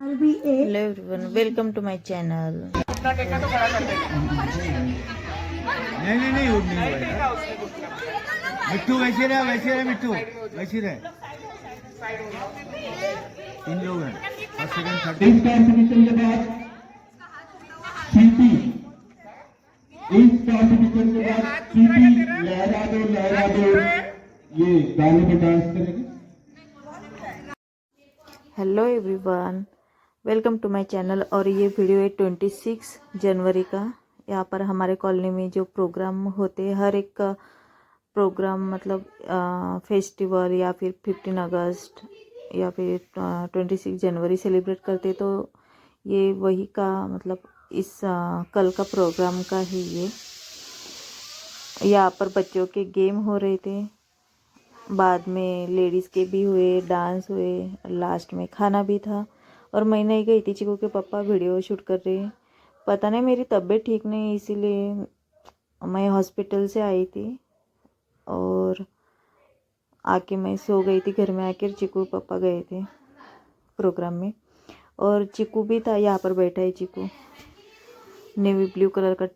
Hello everyone, welcome to my channel. नहीं उठ नहीं हुआ। मिट्टू वैसे रहे मिट्टू वैसे रहे। 3 लोग हैं। फर्स्ट सेकंड थर्ड इस कॉम्पिटिशन के बाद सीपी इस कॉम्पिटिशन के बाद सीपी लहरा दो ये गाने पे डांस करेगी। Hello everyone, welcome to my channel. और ये वीडियो है 26 जनवरी का। यहाँ पर हमारे कॉलोनी में जो प्रोग्राम होते हैं, हर एक का प्रोग्राम मतलब फेस्टिवल या फिर 15 अगस्त या फिर 26 जनवरी सेलिब्रेट करते, तो ये वही का मतलब इस कल का प्रोग्राम का ही ये। यहाँ पर बच्चों के गेम हो रहे थे, बाद में लेडीज़ के भी हुए, डांस हुए, लास्ट में खाना भी था। और मैं नहीं गई थी, चिकू के पापा वीडियो शूट कर रहे। पता नहीं मेरी तबीयत ठीक नहीं, इसीलिए मैं हॉस्पिटल से आई थी और आके मैं सो गई थी। घर में आकर चिकू पापा गए थे प्रोग्राम में, और चिकू भी था। यहाँ पर बैठा है चिकू, नेवी ब्लू कलर का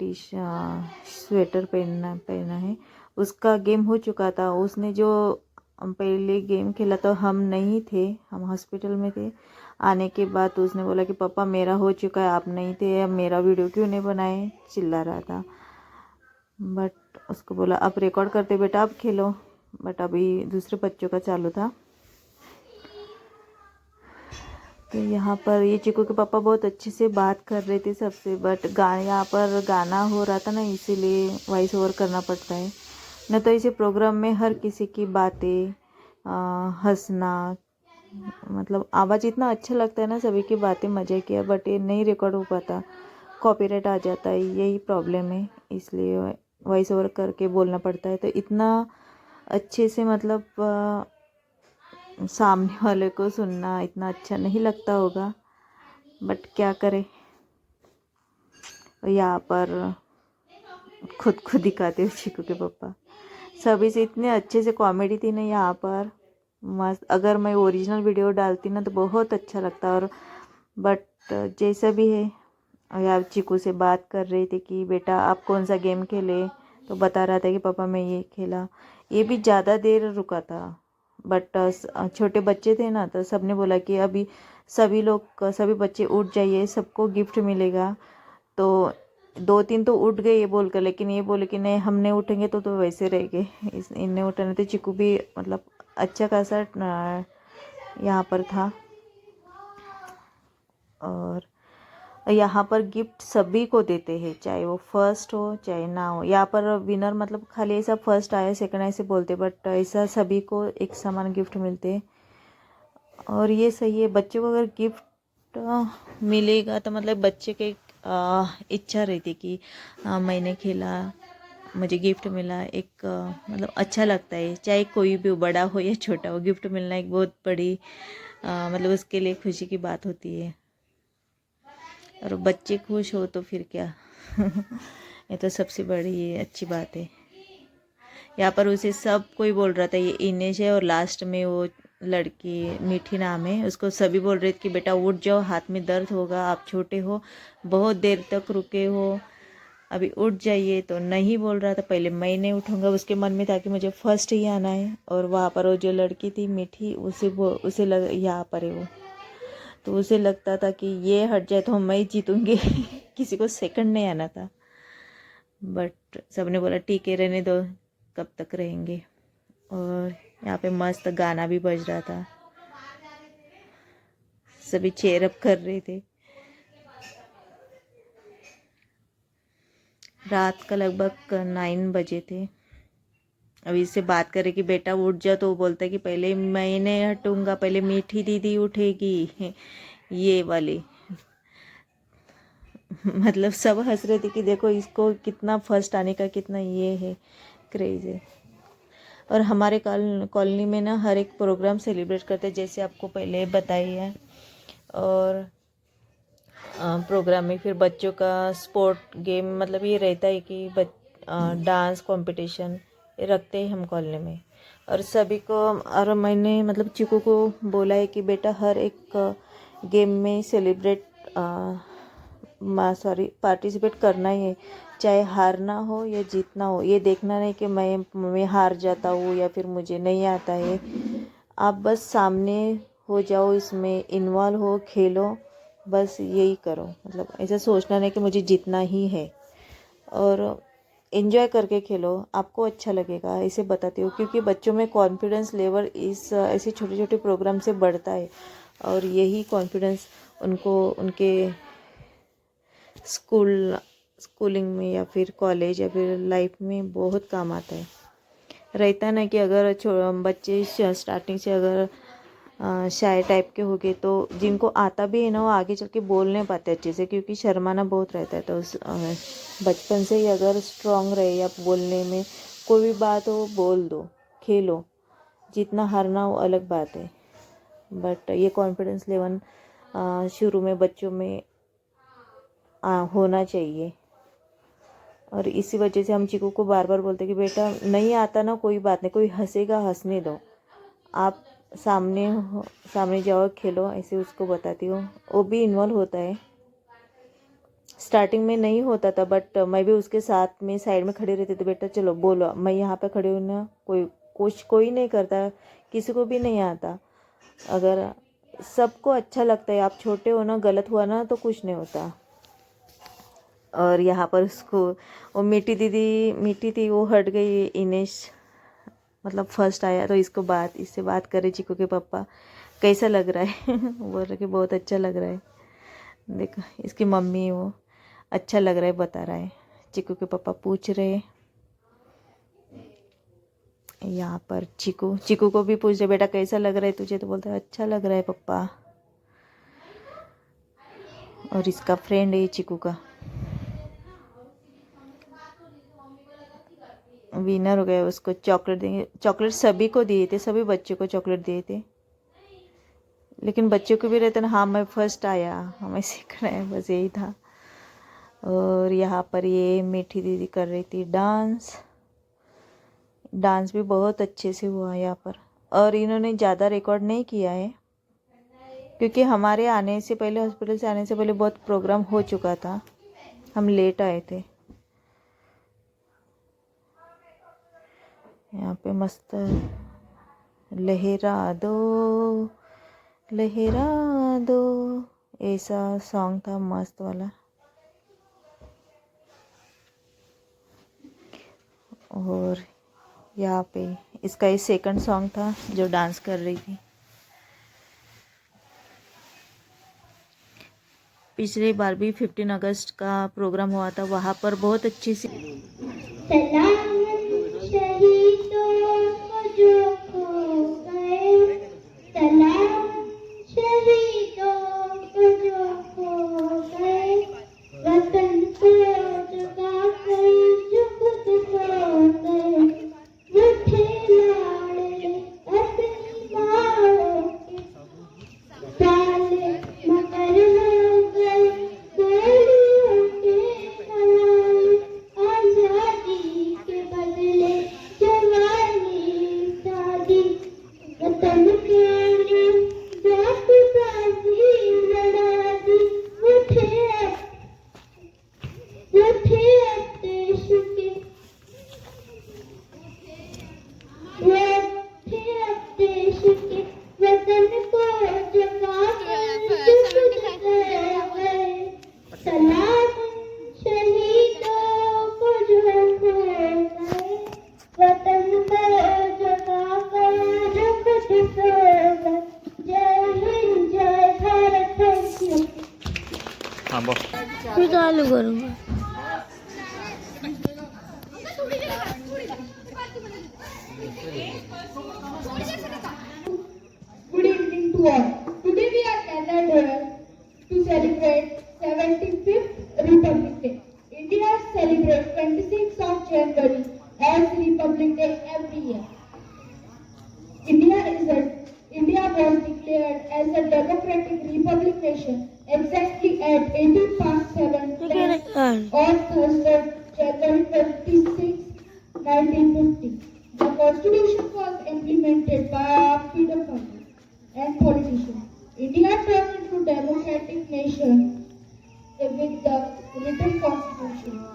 स्वेटर पहना है। उसका गेम हो चुका था। उसने जो पहले गेम खेला तो हम नहीं थे, हम हॉस्पिटल में थे। आने के बाद तो उसने बोला कि पापा मेरा हो चुका है, आप नहीं थे, अब मेरा वीडियो क्यों नहीं बनाए, चिल्ला रहा था। बट उसको बोला अब रिकॉर्ड करते बेटा, अब खेलो। बट अभी दूसरे बच्चों का चालू था। तो यहाँ पर ये चिकू के पापा बहुत अच्छे से बात कर रहे थे सबसे, बट यहाँ पर गाना हो रहा था ना, इसीलिए वॉइस ओवर करना पड़ता है। न तो इसे प्रोग्राम में हर किसी की बातें, हंसना, मतलब आवाज़ इतना अच्छा लगता है ना, सभी की बातें मज़े किया, बट ये नहीं रिकॉर्ड हो पाता, कॉपीराइट आ जाता है, यही प्रॉब्लम है। इसलिए वॉइस ओवर करके बोलना पड़ता है। तो इतना अच्छे से मतलब सामने वाले को सुनना इतना अच्छा नहीं लगता होगा, बट क्या करें। यहाँ पर खुद दिखाते हो चिकू के पापा, सभी से इतने अच्छे से कॉमेडी थी ना यहाँ पर, मस्त। अगर मैं ओरिजिनल वीडियो डालती ना तो बहुत अच्छा लगता। और बट जैसा भी है, यार चिकू से बात कर रही थी कि बेटा आप कौन सा गेम खेले, तो बता रहा था कि पापा मैं ये खेला। ये भी ज़्यादा देर रुका था, बट छोटे बच्चे थे ना, तो सबने बोला कि अभी सभी बच्चे उठ जाइए, सबको गिफ्ट मिलेगा। तो 2-3 तो उठ गए ये बोलकर, लेकिन ये बोले कि नहीं हम नहीं उठेंगे, तो वैसे रह गए। इनने उठाने तो चिकू भी मतलब अच्छा खासा यहाँ पर था। और यहाँ पर गिफ्ट सभी को देते हैं, चाहे वो फर्स्ट हो चाहे ना हो। यहाँ पर विनर मतलब खाली ऐसा फर्स्ट आया सेकंड ऐसे बोलते, बट ऐसा सभी को एक समान गिफ्ट मिलते हैं। और ये सही है, बच्चों को अगर गिफ्ट मिलेगा तो मतलब बच्चे के इच्छा रहती कि मैंने खेला, मुझे गिफ्ट मिला, एक मतलब अच्छा लगता है। चाहे कोई भी हो, बड़ा हो या छोटा हो, गिफ्ट मिलना एक बहुत बड़ी मतलब उसके लिए खुशी की बात होती है। और बच्चे खुश हो तो फिर क्या ये तो सबसे बड़ी अच्छी बात है। यहाँ पर उसे सब कोई बोल रहा था ये इनेश है, और लास्ट में वो लड़की मीठी नाम है, उसको सभी बोल रहे थे कि बेटा उठ जाओ, हाथ में दर्द होगा, आप छोटे हो, बहुत देर तक रुके हो, अभी उठ जाइए। तो नहीं बोल रहा था, पहले मैं नहीं उठूँगा, उसके मन में था कि मुझे फर्स्ट ही आना है। और वहाँ पर वो जो लड़की थी मीठी, उसे लग यहाँ पर है वो, तो उसे लगता था कि ये हट जाए तो मैं जीतूँगी किसी को सेकंड नहीं आना था। बट सबने बोला ठीक है रहने दो, कब तक रहेंगे। और यहाँ पे मस्त गाना भी बज रहा था, सभी चेयर अप कर रहे थे। रात का लगभग 9 बजे थे। अभी इससे बात करे कि बेटा उठ जा, तो वो बोलता है कि पहले मैं नहीं हटूँगा, पहले मीठी दीदी उठेगी ये वाली मतलब सब हंस रहे थे कि देखो इसको कितना फर्स्ट आने का कितना ये है, क्रेज है। और हमारे कॉलोनी में ना हर एक प्रोग्राम सेलिब्रेट करते हैं, जैसे आपको पहले बताई है। और प्रोग्राम में फिर बच्चों का स्पोर्ट गेम मतलब ये रहता है कि डांस कंपटीशन ये रखते हैं हम कॉलोनी में। और सभी को, और मैंने मतलब चिकू को बोला है कि बेटा हर एक गेम में पार्टिसिपेट करना ही है, चाहे हारना हो या जीतना हो। ये देखना नहीं कि मैं हार जाता हूँ या फिर मुझे नहीं आता है। आप बस सामने हो जाओ, इसमें इन्वॉल्व हो, खेलो, बस यही करो। मतलब ऐसा सोचना नहीं कि मुझे जीतना ही है, और एंजॉय करके खेलो, आपको अच्छा लगेगा, ऐसे बताती हूँ। क्योंकि बच्चों में कॉन्फिडेंस लेवल इस ऐसे छोटे छोटे प्रोग्राम से बढ़ता है, और यही कॉन्फिडेंस उनको उनके स्कूलिंग में या फिर कॉलेज या फिर लाइफ में बहुत काम आता है। रहता ना कि अगर बच्चे स्टार्टिंग से अगर शाय टाइप के हो गए, तो जिनको आता भी है ना, वो आगे चल के बोल नहीं पाते अच्छे से, क्योंकि शर्माना बहुत रहता है। तो बचपन से ही अगर स्ट्रांग रहे या बोलने में, कोई भी बात हो बोल दो, खेलो, जितना हारना हो अलग बात है। बट ये कॉन्फिडेंस लेवल शुरू में बच्चों में होना चाहिए। और इसी वजह से हम चीकू को बार बार बोलते कि बेटा नहीं आता ना, कोई बात नहीं, कोई हंसेगा हंसने दो, आप सामने जाओ, खेलो, ऐसे उसको बताती हूँ। वो भी इन्वॉल्व होता है। स्टार्टिंग में नहीं होता था, बट मैं भी उसके साथ में साइड में खड़ी रहती थी। बेटा चलो बोलो, मैं यहाँ पे खड़ी हूँ ना, कोई नहीं करता, किसी को भी नहीं आता। अगर सबको अच्छा लगता है, आप छोटे हो ना, गलत हुआ ना तो कुछ नहीं होता। और यहाँ पर उसको वो मीठी थी, वो हट गई। इनेश मतलब फर्स्ट आया, तो इससे बात करे चीकू के पापा, कैसा लग रहा है? बोल रहे कि बहुत अच्छा लग रहा है। देखो इसकी मम्मी, वो अच्छा लग रहा है बता रहा है। चीकू के पापा पूछ रहे। यहाँ पर चीकू को भी पूछ रहे, बेटा कैसा लग रहा है तुझे? तो बोलता है अच्छा लग रहा है पप्पा। और इसका फ्रेंड है चीकू का, विनर हो गया, उसको चॉकलेट देंगे। चॉकलेट सभी को दिए थे, सभी बच्चों को चॉकलेट दिए थे, लेकिन बच्चों को भी रहते ना, हाँ मैं फर्स्ट आया, हमें सीखना है, बस यही था। और यहाँ पर ये मीठी दीदी कर रही थी डांस भी बहुत अच्छे से हुआ यहाँ पर। और इन्होंने ज़्यादा रिकॉर्ड नहीं किया है, क्योंकि हमारे आने से पहले, हॉस्पिटल से आने से पहले बहुत प्रोग्राम हो चुका था, हम लेट आए थे। यहाँ पे मस्त लहरा दो ऐसा सॉन्ग था, मस्त वाला। और यहाँ पे इसका ये सेकंड सॉन्ग था जो डांस कर रही थी। पिछली बार भी 15 अगस्त का प्रोग्राम हुआ था, वहाँ पर बहुत अच्छी सी चालू करूँगा। Good evening to all. Today we are gathered here to celebrate 75th Republic Day. India celebrates 26th of January as Republic Day every year. India was declared as a democratic republic nation exactly at 18:07 on Thursday, January 26, 1950. The Constitution was implemented by our freedom fighters and politicians. India turned into nation with the written constitution,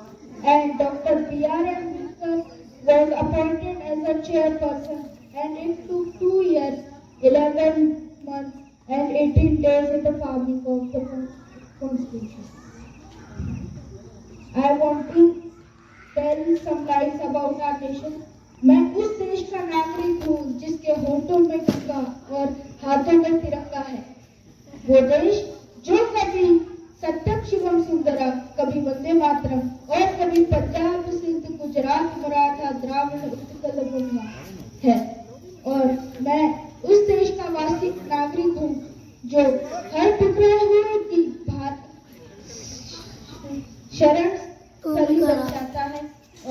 and Dr. B.R. Ambedkar was appointed as a chairperson, and it took 2 years, 11 months and 18 days in the farming of the constitution. I want to tell some lies about our nation. मैं उस देश का नागरिक हूँ जिसके होठों में टिक्का और हाथों में तिरंगा है। वो देश जो कभी सत्यम शिवम सुंदरम, कभी वंदे मातरम और कभी पंजाब सिंध गुजरात मराठा द्राविड़ उत्कल बंगा है। और मैं उस देश का वास्तविक नागरिक हूँ जो हर टुकड़े हुए की शरण स्थली बन जाता है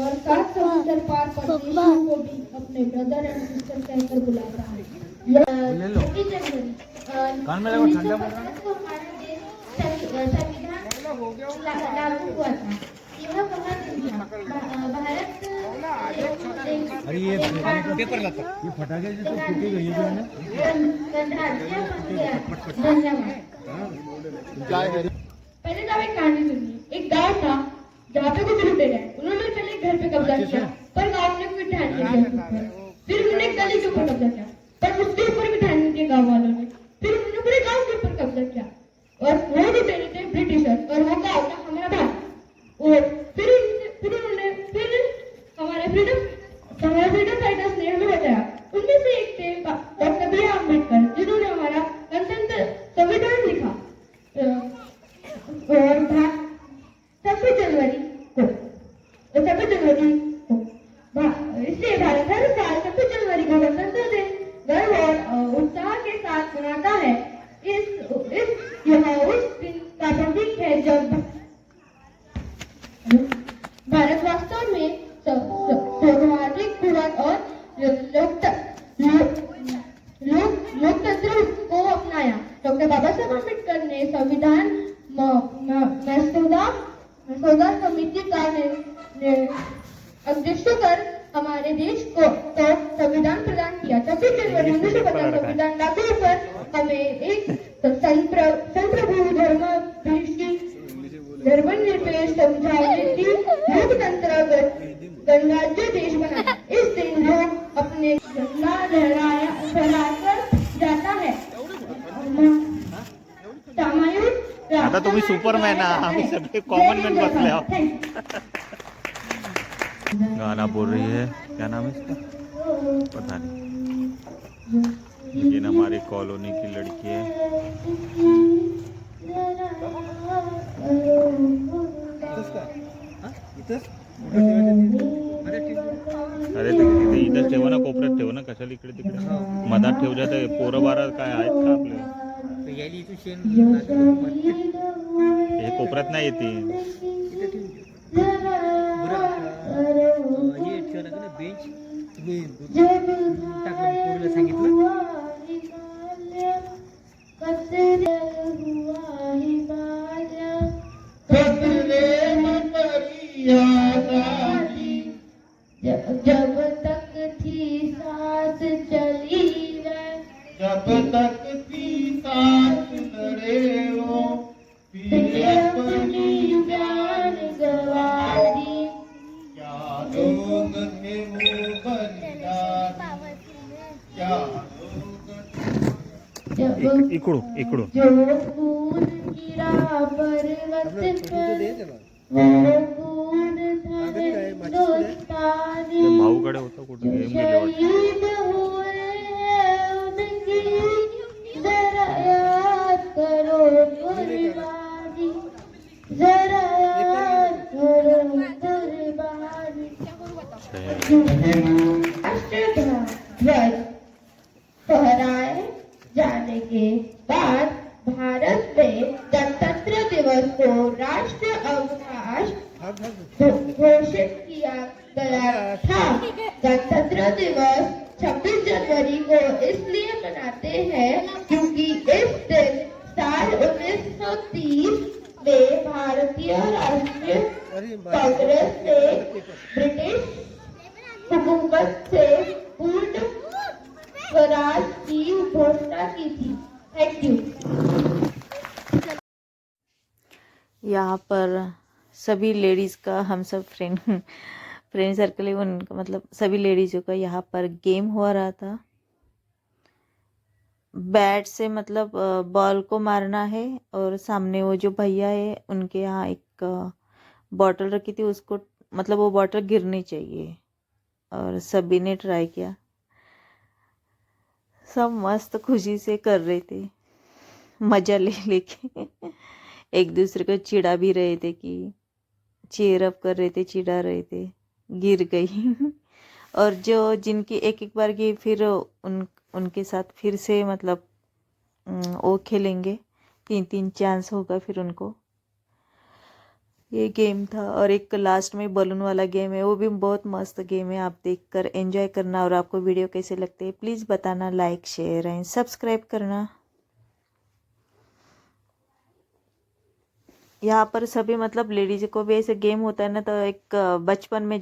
और 7 समुद्र पार परदेशियों को भी अपने ब्रदर एंड सिस्टर कहकर बुलाता है। कान में लगा ठंडा पड़ रहा है। को हमारा देश संविधान लागू हुआ था। यह वह दिन था भारत अरे ये पेपर लगा, ये फटाके से तो फूटी गई है ना। गणराज्य बन गया। धन्यवाद। पहले तो एक कहानी सुनिए। एक गांव था जहाँ पे कुछ लुटेरे हैं। उन्होंने पहले घर पे कब्जा किया, पर गांव ने कोई ध्यान नहीं दिया। फिर उन्होंने गली के ऊपर कब्जा किया, पर उसके ऊपर भी ध्यान नहीं दिया गांव वालों ने। फिर उन्होंने पूरे गांव के ऊपर कब्जा किया, और वो लुटेरे थे ब्रिटिशर, और वो गांव था हमारा भारत। और फिर हमारे फ्रीडम फाइटर्स ने हमें बचाया। उनमें से एक थे डॉक्टर B.R. अम्बेडकर, जिन्होंने हमारा गणतंत्र संविधान लिखा। और 26 जनवरी को इसलिए भारत हर साल 26 जनवरी को गणतंत्र दिन गर्व और उत्साह के साथ मनाता है। यह उस दिन का प्रतीक है जब भारत वास्तव में सर्वाधिक पूरक और लोकतंत्र को अपनाया। डॉक्टर बाबा साहब अम्बेडकर ने संविधान मसौदा समिति का अध्यक्ष कर हमारे देश को तो संविधान प्रदान किया। 26 जनवरी 1950 संविधान लागू होकर हमें एक संप्रभु धर्मनिरपेक्ष समझाने लोकतंत्र गणराज्य देश बनाया। इस दिन लोग अपने झंडा लहराकर जाता है। आता तुम्ही सुपरमॅन आम्ही सगळे कॉमन मैन बसले आहोत। गाना बोल रही है, क्या नाम है इसका पता नहीं, लेकिन हमारी कॉलोनी की लड़की है। अरे तिथे इथं ठेवा ना, कोपऱ्यात ठेवा ना, कशाला इकडे तिकडे मधात ठेव जाते। पोरं बारा काय आहेत का आपल्याला? हे कोपऱ्यात नाही येते। जब तक थी सांस चली है, जब तक थी सांस लड़े वो फिर अपनी जान गवा दी। क्या लोग थे वो बलिदानी, क्या लोग इकडू जो खून गिरा पर्वत पर, वो खून था हिंदुस्तानी। भाऊकडे होता कुठे गेम गेले शहीद हुए हैं उनकी जरा याद करो कुर्बानी, जरा याद करो कुर्बानी। राष्ट्रध्वज फहराए जाने के बाद भारत में गणतंत्र दिवस को राष्ट्रीय अवकाश घोषित किया गया था। गणतंत्र दिवस 26 जनवरी को इसलिए मनाते हैं क्योंकि इस दिन साल 1930 में भारतीय राष्ट्रीय कांग्रेस ने ब्रिटिश हुकूमत से पूर्ण स्वराज की घोषणा की थी। Thank you. यहाँ पर सभी लेडीज़ का हम सब फ्रेंड सर्कल है उनका, मतलब सभी लेडीज़ों का यहाँ पर गेम हो रहा था। बैट से मतलब बॉल को मारना है, और सामने वो जो भैया है उनके यहाँ एक बॉटल रखी थी, उसको मतलब वो बॉटल गिरनी चाहिए, और सभी ने ट्राई किया। सब मस्त खुशी से कर रहे थे, मज़ा ले लेके एक दूसरे को चिढ़ा भी रहे थे, कि चीयर अप कर रहे थे, चिढ़ा रहे थे, गिर गई और जो जिनकी एक एक बार गई, फिर उनके साथ फिर से मतलब वो खेलेंगे, 3-3 चांस होगा फिर उनको। ये गेम था। और एक लास्ट में बलून वाला गेम है, वो भी बहुत मस्त गेम है, आप देखकर एंजॉय करना। और आपको वीडियो कैसे लगते हैं प्लीज़ बताना, लाइक शेयर एंड सब्सक्राइब करना। यहाँ पर सभी मतलब लेडीज को भी ऐसे गेम होता है ना, तो एक बचपन में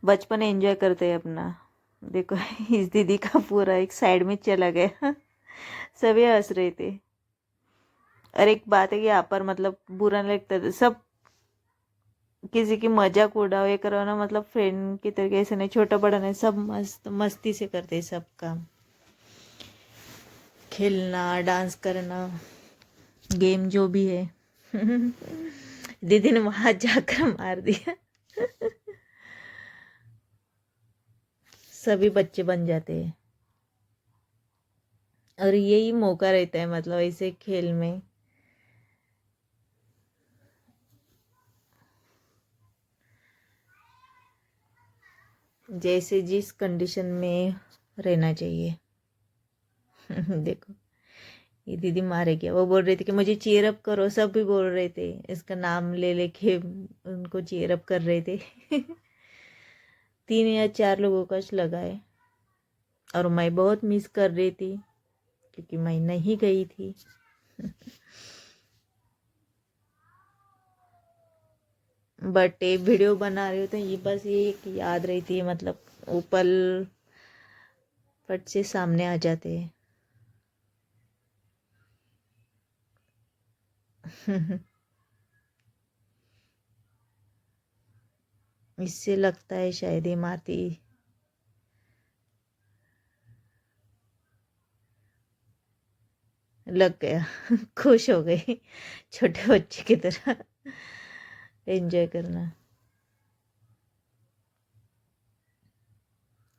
बचपन एंजॉय करते हैं अपना। देखो इस दीदी का पूरा एक साइड में चला गया सभी हंस रहे थे। और एक बात है कि यहाँ पर मतलब बुरा नहीं लगता था, सब किसी की मजाक उड़ाओ ये करो ना, मतलब फ्रेंड की तरीके से नहीं, छोटा बड़ा नहीं, सब मस्त मस्ती से करते हैं सब काम, खेलना, डांस करना, गेम जो भी है दीदी ने वहां जाकर मार दिया सभी बच्चे बन जाते हैं, और यही मौका रहता है मतलब ऐसे खेल में। जैसे जिस कंडीशन में रहना चाहिए देखो ये दीदी मारे गया, वो बोल रही थी कि मुझे चीयर अप करो, सब भी बोल रहे थे, इसका नाम ले लेके उनको चीयर अप कर रहे थे 3 या 4 लोगों का लगा है। और मैं बहुत मिस कर रही थी क्योंकि मैं नहीं गई थी बट ये वीडियो बना रही हो तो ये बस ये एक याद रही थी, मतलब वो पल फट से सामने आ जाते हैं इससे लगता है शायद ये मारती लग गया खुश हो गई छोटे बच्चे की तरह एंजॉय करना।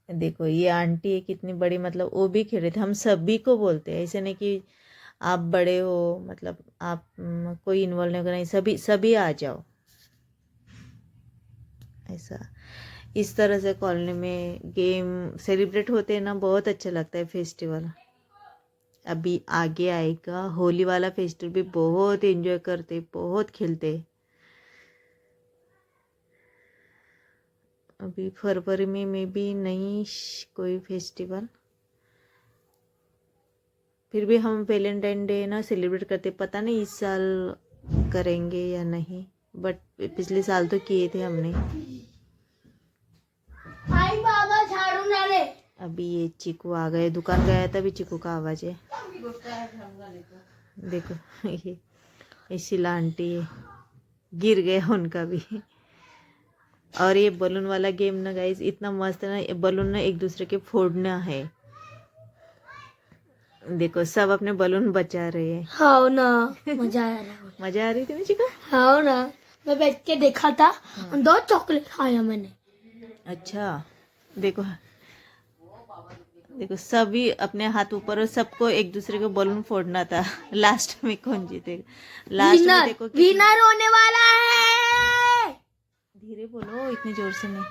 देखो ये आंटी है कितनी बड़ी, मतलब वो भी खेल रहे थे, हम सभी को बोलते हैं, ऐसे नहीं कि आप बड़े हो मतलब आप कोई इन्वॉल्व नहीं होगा, नहीं, सभी सभी आ जाओ, ऐसा। इस तरह से कॉलोनी में गेम सेलिब्रेट होते हैं ना, बहुत अच्छा लगता है फेस्टिवल। अभी आगे आएगा होली वाला फेस्टिवल भी, बहुत एंजॉय करते, बहुत खेलते। अभी फरवरी में भी नहीं कोई फेस्टिवल, फिर भी हम वैलेंटाइन डे ना सेलिब्रेट करते, पता नहीं इस साल करेंगे या नहीं, बट पिछले साल तो किए थे हमने। हाय बाबा झाड़ू ना ले। अभी ये चीकू आ गए, दुकान गया था, अभी चीकू का आवाज है। देखो ये शीला आंटी है, गिर गया उनका भी। और ये बलून वाला गेम ना गाइस इतना मस्त है ना, ये बलून ना एक दूसरे के फोड़ना है। देखो सब अपने बलून बचा रहे हैं। हाँ ना, मजा आ रहा है। मजा आ रही थी मुझे को। हाँ ना, मैं बैठ के देखा था, 2 चॉकलेट खाया मैंने। अच्छा देखो देखो सभी अपने हाथ ऊपर, और सबको एक दूसरे को बलून फोड़ना था लास्ट में कौन जीतेगा। लास्ट में देखो विनर होने वाला है। धीरे बोलो, इतने जोर से नहीं।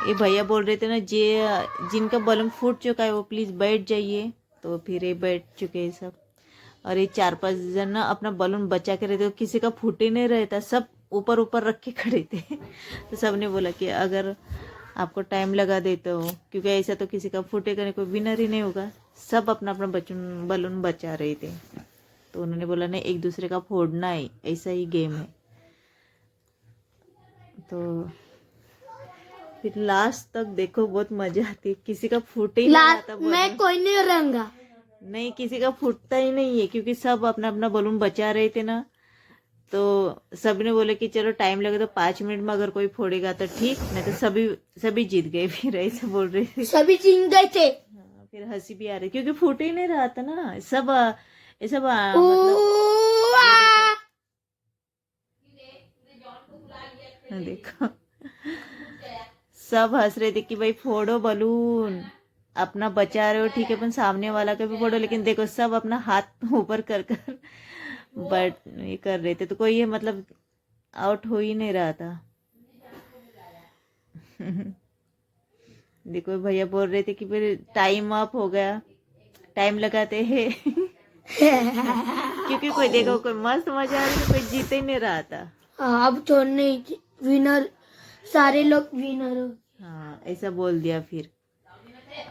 ये भैया बोल रहे थे ना, जिनका बलून फूट चुका है वो प्लीज बैठ जाइए, तो फिर ये बैठ चुके हैं सब। और ये 4-5 जन ना अपना बलून बचा के रहते, किसी का फूट ही नहीं रहता, सब ऊपर ऊपर रख के खड़े थे तो सबने बोला कि अगर आपको टाइम लगा देते हो, क्योंकि ऐसा तो किसी का फूटेगा नहीं, कोई विनर ही नहीं होगा। सब अपना अपना बलून बचा रहे थे, तो उन्होंने बोला नहीं एक दूसरे का फोड़ना है, ऐसा ही गेम है। तो फिर लास्ट तक देखो बहुत मजा आती है, किसी का फूटे ही नहीं आता बलून। मैं कोई नहीं रहूंगा। नहीं, किसी का फूटता ही नहीं है क्योंकि सब अपना अपना बलून बचा रहे थे ना, तो सबने बोले कि चलो टाइम लगे तो 5 मिनट में अगर कोई फोड़ेगा तो ठीक, नहीं तो सभी जीत गए। फिर ऐसे बोल रहे थे। सभी जीत गए थे। हाँ, फिर हंसी भी आ रही क्योंकि फूट ही नहीं रहा था ना, सब ये सब मतलब देखो सब हंस रहे थे कि भाई फोड़ो बलून, अपना बचा रहे हो ठीक है, पण सामने वाला का भी फोड़ो, लेकिन देखो सब अपना हाथ ऊपर कर कर बट ये कर रहे थे, तो कोई ये मतलब आउट हो ही नहीं रहा था। देखो भैया बोल रहे थे कि फिर टाइम अप हो गया, टाइम लगाते हैं। क्योंकि कोई देखो कोई मस्त मजा आ रही है, कोई जीत ही नहीं रहा था। अब तो नहीं, विनर सारे लोग विनर हो। हाँ ऐसा बोल दिया। फिर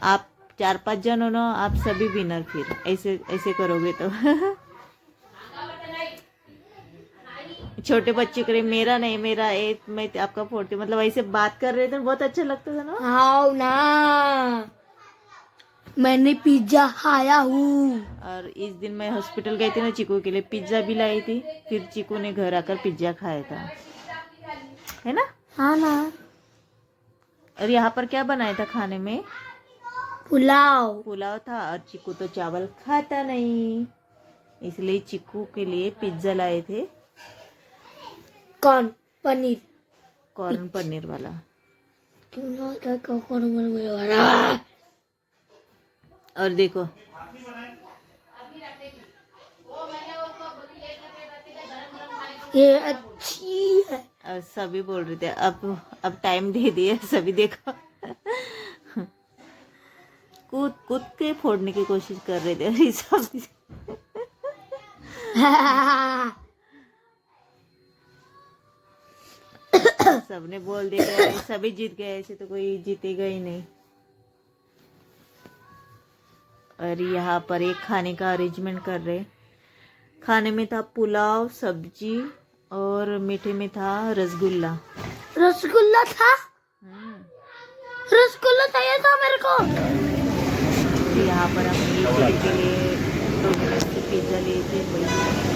आप 4-5 जन हो ना, आप सभी विनर। फिर ऐसे ऐसे करोगे तो छोटे बच्चे करे मेरा नहीं, मेरा एक, मैं आपका फोड़ती, मतलब ऐसे बात कर रहे थे, बहुत अच्छा लगता था ना। हाँ ना, मैंने पिज्जा खाया हूँ। और इस दिन मैं हॉस्पिटल गई थी ना, चीकू के लिए पिज्जा भी लाई थी, फिर चीकू ने घर आकर पिज्जा खाया था, है ना। हाँ ना। और यहाँ पर क्या बनाया था खाने में? पुलाव था। और चीकू तो चावल खाता नहीं, इसलिए चीकू के लिए पिज्जा लाए थे, कौन पनीर, कॉर्न पनीर वाला। और देखो ये अच्छी है। और सभी बोल रहे थे अब टाइम दे दिए सभी, देखो कूद कूद के फोड़ने की कोशिश कर रहे थे। अरे सब सबने बोल दिया सभी जीत गए, ऐसे तो कोई जीतेगा ही नहीं। और यहाँ पर एक खाने का अरेंजमेंट कर रहे। खाने में था पुलाव, सब्जी और मीठे में था रसगुल्ला। रसगुल्ला था, रसगुल्ला चाहिए था मेरे को। यहाँ पर हम ये के लिए डोमिनोज से पिज्जा लिए थे, वही